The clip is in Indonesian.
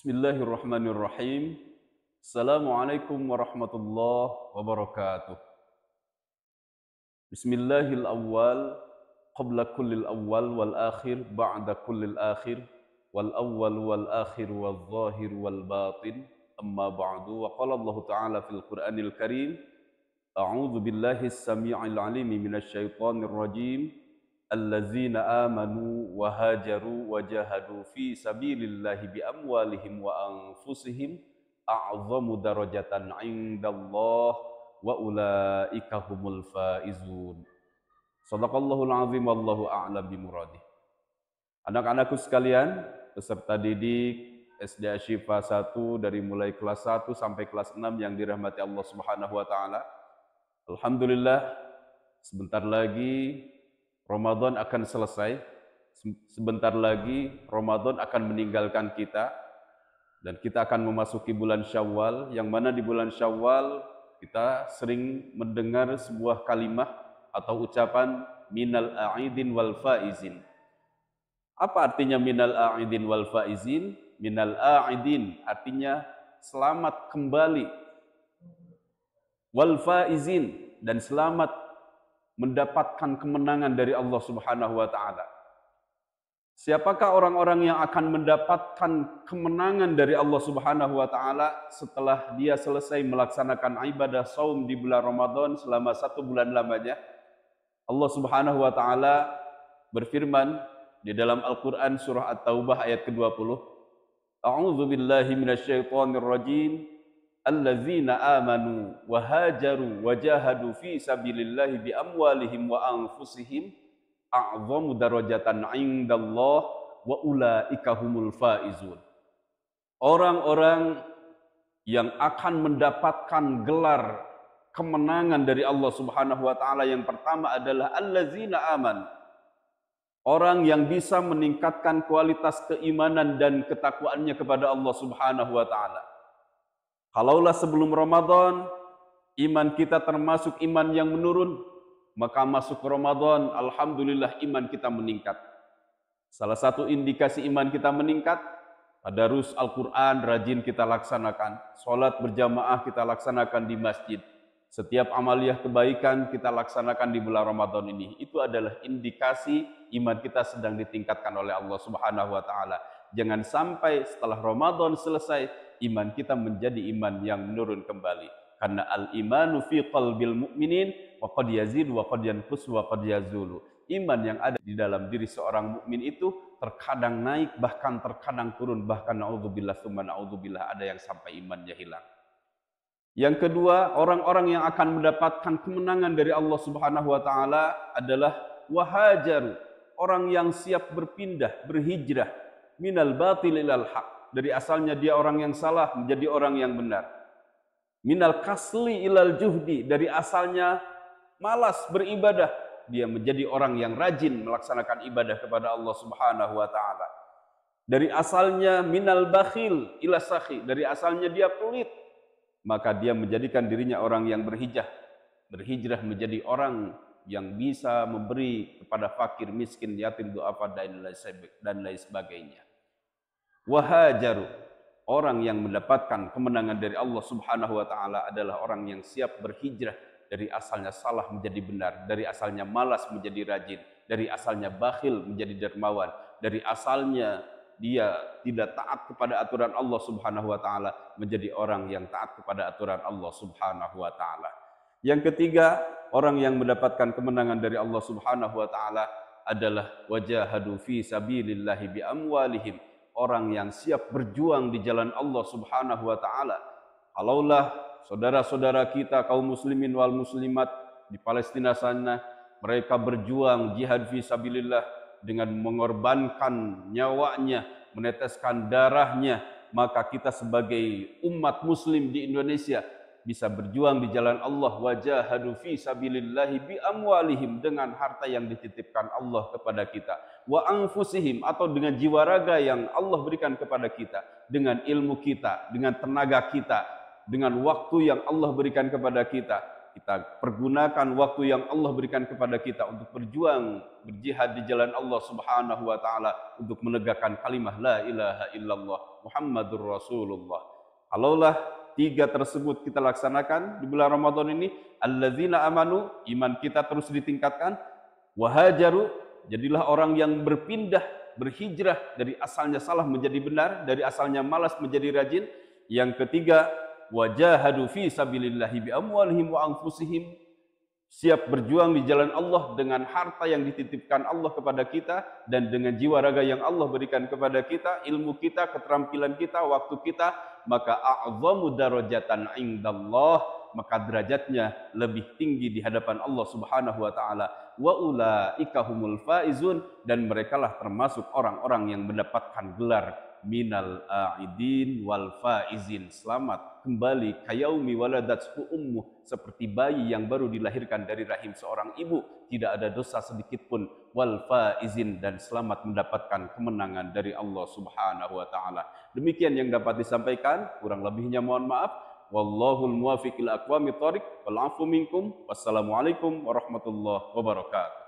Bismillahirrahmanirrahim. Assalamualaikum warahmatullahi wabarakatuh. Bismillahil awwal qabla kullil awwal wal akhir ba'da kullil akhir wal awwal wal akhir wal zahir wal batin amma ba'du. Wa qala Allah Ta'ala fil Qur'anil Karim, a'udzu billahi as-sami'il 'alim minasyaitonir rajim. Allazina amanu wa hajaru wa jahadu fi sabilillahi bi amwalihim wa anfusihim a'zamu darajatan 'indallah wa ulaika humul faizun. Shadaqallahul azim, wallahu a'lam bimuradih. Anak-anakku sekalian, peserta didik SD Asyifa 1 dari mulai kelas 1 sampai kelas 6 yang dirahmati Allah Subhanahu wa taala. Alhamdulillah, sebentar lagi Ramadan akan selesai. Sebentar lagi Ramadan akan meninggalkan kita dan kita akan memasuki bulan Syawal, yang mana di bulan Syawal kita sering mendengar sebuah kalimat atau ucapan minal a'idin wal faizin. Apa artinya minal a'idin wal faizin? Minal a'idin artinya selamat kembali, wal faizin dan selamat mendapatkan kemenangan dari Allah Subhanahu wa taala. Siapakah orang-orang yang akan mendapatkan kemenangan dari Allah Subhanahu wa taala setelah dia selesai melaksanakan ibadah saum di bulan Ramadan selama 1 bulan lamanya? Allah Subhanahu wa taala berfirman di dalam Al-Qur'an surah At-Taubah ayat ke-20, A'udzu billahi minasyaitonir rajim. Allazina amanu wa hajaru wa jahadu fi sabilillahi bi amwalihim wa anfusihim a'zamu darajatan 'indallah wa ulaika humul faizun. Orang-orang yang akan mendapatkan gelar kemenangan dari Allah Subhanahu wa taala yang pertama adalah allazina aman. Orang yang bisa meningkatkan kualitas keimanan dan ketakwaannya kepada Allah Subhanahu wa taala. Kalaulah sebelum Ramadan iman kita termasuk iman yang menurun, maka masuk Ramadan alhamdulillah iman kita meningkat. Salah satu indikasi iman kita meningkat, tadarus Al-Quran rajin kita laksanakan, sholat berjamaah kita laksanakan di masjid, setiap amaliyah kebaikan kita laksanakan di bulan Ramadan ini. Itu adalah indikasi iman kita sedang ditingkatkan oleh Allah Subhanahu wa taala. Jangan sampai setelah Ramadan selesai iman kita menjadi iman yang menurun kembali. Karena al-imanu fi qalbil mu'minin wa qad yazidu wa qad yanqus wa qad yazulu. Iman yang ada di dalam diri seorang mukmin itu terkadang naik, bahkan terkadang turun, bahkan naudzubillah tsumma naudzubillah ada yang sampai imannya hilang. Yang kedua, orang-orang yang akan mendapatkan kemenangan dari Allah Subhanahu wa taala adalah wahajaru, orang yang siap berpindah, berhijrah minal batil ilal haq. Dari asalnya dia orang yang salah menjadi orang yang benar. Minal kasli ilal juhdi, dari asalnya malas beribadah, dia menjadi orang yang rajin melaksanakan ibadah kepada Allah Subhanahu wa taala. Dari asalnya minal bakhil ila sakhi, dari asalnya dia pelit, maka dia menjadikan dirinya orang yang berhijrah menjadi orang yang bisa memberi kepada fakir, miskin, yatim, du'afa dan lain sebagainya. Wahajaru, orang yang mendapatkan kemenangan dari Allah Subhanahu wa taala adalah orang yang siap berhijrah dari asalnya salah menjadi benar, dari asalnya malas menjadi rajin, dari asalnya bakhil menjadi dermawan, dari asalnya dia tidak taat kepada aturan Allah Subhanahu wa taala menjadi orang yang taat kepada aturan Allah Subhanahu wa taala. Yang ketiga, orang yang mendapatkan kemenangan dari Allah Subhanahu wa taala adalah wajahadu fi sabilillahi bi amwalihim, orang yang siap berjuang di jalan Allah Subhanahu wa taala. Kalaulah saudara-saudara kita kaum muslimin wal muslimat di Palestina sana, mereka berjuang jihad fi sabilillah dengan mengorbankan nyawanya, meneteskan darahnya, maka kita sebagai umat muslim di Indonesia bisa berjuang di jalan Allah, wajahadu fi sabilillahi bi amwalihim, dengan harta yang dititipkan Allah kepada kita, wa anfusihim, atau dengan jiwa raga yang Allah berikan kepada kita, dengan ilmu kita, dengan tenaga kita, dengan waktu yang Allah berikan kepada kita, kita pergunakan waktu yang Allah berikan kepada kita untuk berjuang, berjihad di jalan Allah Subhanahu wa taala untuk menegakkan kalimat la ilaha illallah Muhammadur Rasulullah. Kalaulah tiga tersebut kita laksanakan di bulan Ramadan ini, allazina amanu, iman kita terus ditingkatkan, wahajaru, jadilah orang yang berpindah, berhijrah dari asalnya salah menjadi benar, dari asalnya malas menjadi rajin. Yang ketiga, wajahadu fi sabilillahi bi amwalihim wa anfusihim, siap berjuang di jalan Allah dengan harta yang dititipkan Allah kepada kita dan dengan jiwa raga yang Allah berikan kepada kita, ilmu kita, keterampilan kita, waktu kita, maka a'zamu darajatan indallah, maka derajatnya lebih tinggi di hadapan Allah Subhanahu wa taala. Wa ulaika humul faizun, dan merekalah termasuk orang-orang yang mendapatkan gelar minal a'idin wal faizin, selamat kembali kayaumi waladathu ummuh, seperti bayi yang baru dilahirkan dari rahim seorang ibu, tidak ada dosa sedikit pun, wal faizin, dan selamat mendapatkan kemenangan dari Allah Subhanahu wa taala. Demikian yang dapat disampaikan, kurang lebihnya mohon maaf. Wallahul muwaffiq ila aqwamit thoriq, wal afu minkum. Wassalamualaikum warahmatullahi wabarakatuh.